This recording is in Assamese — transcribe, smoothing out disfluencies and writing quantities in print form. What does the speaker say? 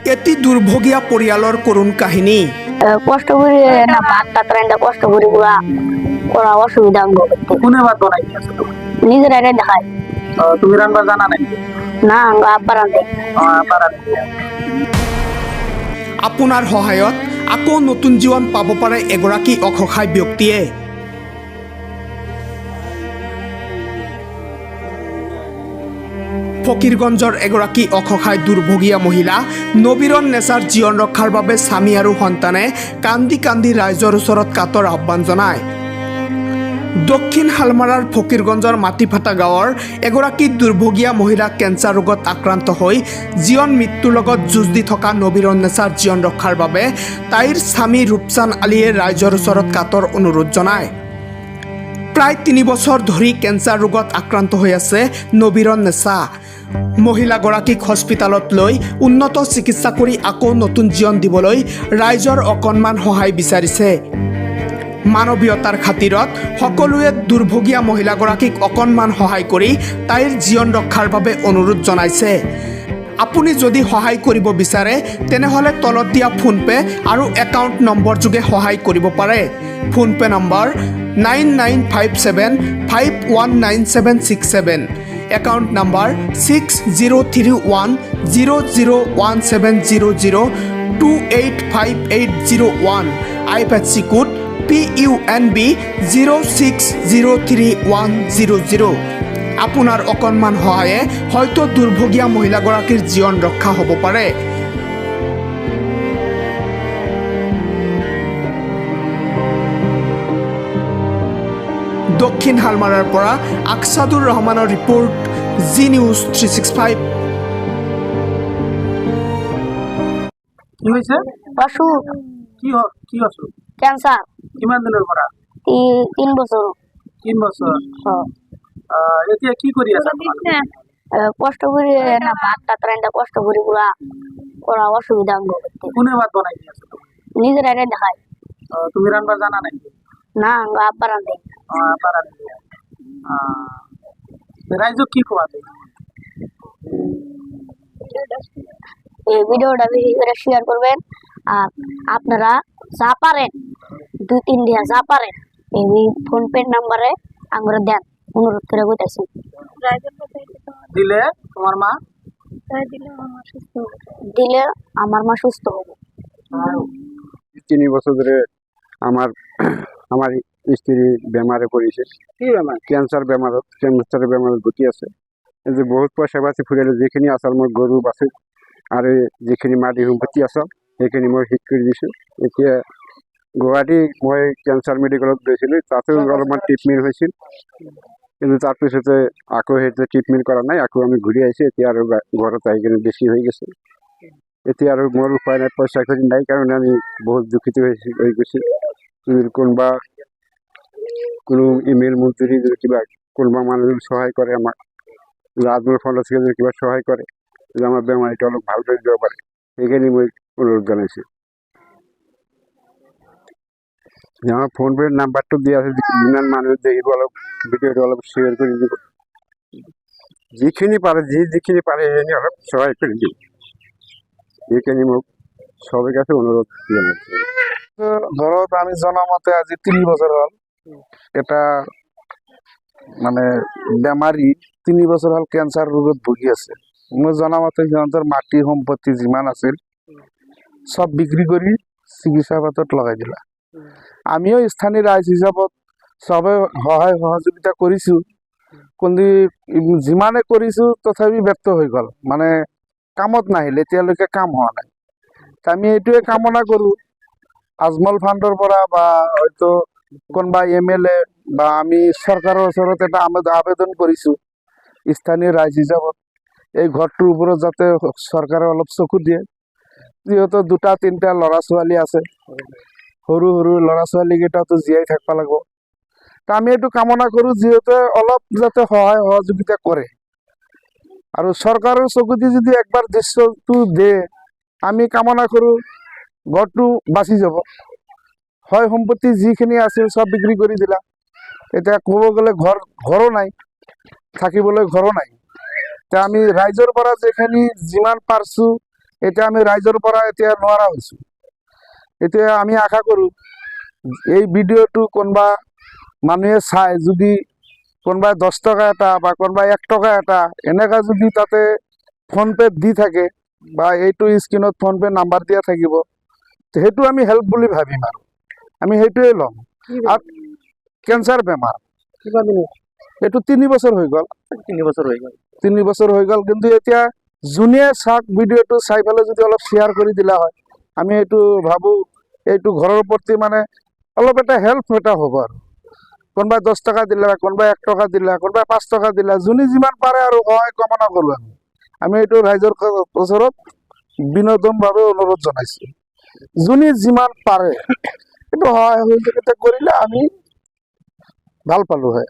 এটি দুৰ্ভগীয়া পৰিয়ালৰ করুণ কাহিনী। কষ্ট করে না ভাত টাত রান্না কষ্ট করে পুরা করা অসুবিধা আমাকে করতে কোনে ভাত বানাই দিয়েছো তুমি? নিজের আরে দেখায় তুমি রান্না জানা নাই? না আমরা আব্বা রান্ধে আবার আপোনাৰ সহায়ত আকৌ নতুন জীৱন পাব পাৰে এগৰাকী অসহায় ব্যক্তিয়ে। ফকীৰগঞ্জৰ এগৰাকী অসহায় দুৰ্ভগীয়া মহিলা নবীৰণ নেছাৰ জীৱন ৰক্ষাৰ বাবে স্বামী আৰু সন্তানে কান্দি কান্দি ৰাইজৰ ওচৰত কাতৰ আহ্বান জনায়। দক্ষিণ শালমাৰাৰ ফকীৰগঞ্জৰ মাটিফাটা গাঁৱৰ এগৰাকী দুৰ্ভগীয়া মহিলা কেঞ্চাৰ ৰোগত আক্ৰান্ত হৈ জীৱন মৃত্যুৰ লগত যুঁজ দি থকা নবীৰণ নেছাৰ জীৱন ৰক্ষাৰ বাবে তাইৰ স্বামী ৰূপচান আলীয়ে ৰাইজৰ ওচৰত কাতৰ অনুৰোধ জনায়। প্ৰায় ৩ বছৰ ধৰি কেঞ্চাৰ ৰোগত আক্ৰান্ত হৈ আছে নবীৰণ নেছা। মহিলাগৰাকীক হস্পিটেলত লৈ উন্নত চিকিৎসা কৰি আকৌ নতুন জীৱন দিবলৈ ৰাইজৰ অকণমান সহায় বিচাৰিছে। মানৱীয়তাৰ খাতিৰত সকলোৱে দুৰ্ভগীয়া মহিলাগৰাকীক অকণমান সহায় কৰি তাইৰ জীৱন ৰক্ষাৰ বাবে অনুৰোধ জনাইছে। আপুনি যদি সহায় কৰিব বিচাৰে তেনেহ'লে তলত দিয়া ফোনপে আৰু একাউণ্ট নম্বৰ যোগে সহায় কৰিব পাৰে। PhonePe number 9957519767, account number 6031001700 285801, IFSC code PUNB 0603100। আপোনাৰ অকণমান সহায়ে হয়তো দুৰ্ভগীয়া মহিলাগৰাকীৰ জীৱন ৰক্ষা হ'ব পাৰে। দক্ষিণ শালমাৰাৰ পৰা আকছাদুৰ ৰহমানৰ ৰিপৰ্ট, জি নিউজ 365। কি হয়েছে? অসুখ কি অসুখ? ক্যান্সাৰ কিমান দিনেৰ পৰা? 3 বছৰ 3 বছৰ। এতিয়া কি কৰি আছা? কষ্ট করে না ভাত টাত রান্না কষ্ট করে পুরা করা অসুবিধা আমাকে করতে কোনে ভাত বানাই দিয়েছো তুমি? নিজের আরে দেখায় তুমি রান্না জানা নাই? না আমরা আব্বা রান্ধে আবার রাইজক কি কোয়া তুমি? এই ভিডিওটা বেশি করে শেয়ার করবেন। আর আপনারা যা পারেন 2-3 দিয়া যা পারেন এই ফোনপে নাম্বারে আমরা দেন, অনুরোধ করে বলতেছি। দিলে তোমার মা দিলে আমার মা সুস্থ হবে। 3 বছর ধরে আমার স্ত্রী বেমারে পড়েছে। কি বেমার? ক্যান্সারের বেমার ভুগি আছে। এই যে বহুত পয়সা বাঁচি ফুরালে যেখানে আসল মোৰ গরু বাছে আর যেখানে মাটি সম্পত্তি আসল সেইখিনি মই ঠিক করে দিছো। এতিয়া গুৱাহাটী মই ক্যান্সাৰ মেডিকেলত গৈছিলো, তাতেও অলপমান ট্ৰিটমেন্ট হয়েছিল, কিন্তু তাৰপিছতে আকৌ সেইটো ট্ৰিটমেন্ট কৰা নাই। আকৌ আমি ঘূৰি আহিছো। এতিয়া আৰু ঘৰত আহি কিনে বেছি হৈ গৈছে। এতিয়া আৰু মোৰ উপায় নাই, পইচা কৰি নাই, কাৰণে আমি বহুত দুঃখিত হৈ গৈছো। কোনো ইমেইল মন্ত্ৰী যদি কিবা কোনোবা মানুহ সহায় কৰে, আমাক ৰাজমূল ফণ্ড থেকে যদি কিবা সহায় কৰে যে আমাৰ বেমাৰীটো অলপ ভাল কৰি দিব পাৰে, সেইখিনি মই অনুৰোধ জনাইছো। আমাৰ ফোনপে নাম্বাৰটো দিয়া আছে, যিমান মানুহ দেখিব অলপ ভিডিঅ'টো অলপ শ্বেয়াৰ কৰি দিব। যিখিনি পাৰে যিখিনি পাৰে সেইখিনি অলপ সহায় কৰি দিব। এইখিনি মোক সবার কাছে অনুরোধ জানাচ্ছি। ধরো আমি জানা মতে আজি 3 বছর হল এটা মানে বেমারি 3 বছর হল ক্যান্সার রোগত ভুগি আছে। মই জানা মতে সিহঁতৰ মাটি সম্পত্তি যিমান আছিল সব বিক্ৰি কৰি চিকিৎসা পাতত লগাই দিলা। আমিও স্থানীয় ৰাইজ হিসাবত সবে সহায় সহযোগিতা কৰিছো, কিন্তু যিমানে কৰিছো তথাপি ব্যৰ্থ হৈ গল, মানে কামত নাহিল, এতিয়ালৈকে কাম হোৱা নাই। আমি এইটোৱে কামনা কৰো আজমল ফাণ্ডৰ পৰা বা হয়তো কোনোবা MLA বা আমি চৰকাৰৰ ওচৰত এটা আবেদন কৰিছো স্থানীয় ৰাইজ হিচাপত এই ঘৰটোৰ ওপৰত যাতে চৰকাৰে অলপ চকু দিয়ে। যিহেতু 2-3টা ল'ৰা ছোৱালী আছে, সৰু সৰু ল'ৰা ছোৱালী কেইটাতো জীয়াই থাকিব লাগিব। তা আমি এইটো কামনা কৰো যিহেতু অলপ যাতে সহায় সহযোগিতা কৰে, আৰু চৰকাৰৰ চকুদি যদি একবাৰ দৃশ্যটো দিয়ে, আমি কামনা কৰো ঘৰটো বাচি যাব। হয় সম্পত্তি যিখিনি আছিল সব বিক্ৰি কৰি দিলা, এতিয়া ক'ব গ'লে ঘৰো নাই, থাকিবলৈ ঘৰো নাই। তা আমি ৰাইজৰ পৰা যিখিনি যিমান পাৰছো এতিয়া আমি ৰাইজৰ পৰা এতিয়া নোৱাৰা হৈছো। এতিয়া আমি আশা কৰো এই ভিডিঅ'টো কোনোবা মানুহে চাই, যদি কোনোবাই 10 টকা এটা বা কোনোবাই 1 টকা এটা এনেকা যদি তাতে ফোনপে দি থাকে বা এইটো স্ক্ৰীনত ফোনপে নাম্বাৰ দিয়া থাকিব, সেইটো আমি হেল্প বুলি ভাবিম আৰু আমি সেইটোৱে ল'ম। আৰু কেঞ্চাৰ বেমাৰ কিমান দিন এইটো 3 বছৰ হৈ গ'ল, 3 বছৰ হৈ গ'ল। 3 বছৰ হৈ গ'ল। কিন্তু এতিয়া যোনে চাওক ভিডিঅ'টো চাই পেলাই যদি অলপ শ্বেয়াৰ কৰি দিলা হয়, আমি এইটো ভাবো এইটো ঘৰৰ প্ৰতি মানে অলপ এটা হেল্প এটা হ'ব আৰু কোনোবাই 10 টকা দিলা, কোনোবাই 1 টকা দিলা, কোনোবাই 5 টকা দিলা, যোনে যিমান পাৰে আৰু সহায় কামনা কৰোঁ। আমি এইটো ৰাইজৰ ওচৰত বিনোদনভাৱে অনুৰোধ জনাইছো, যোনে যিমান পাৰে এইটো সহায় সহযোগিতা কৰিলে আমি ভাল পালো হয়।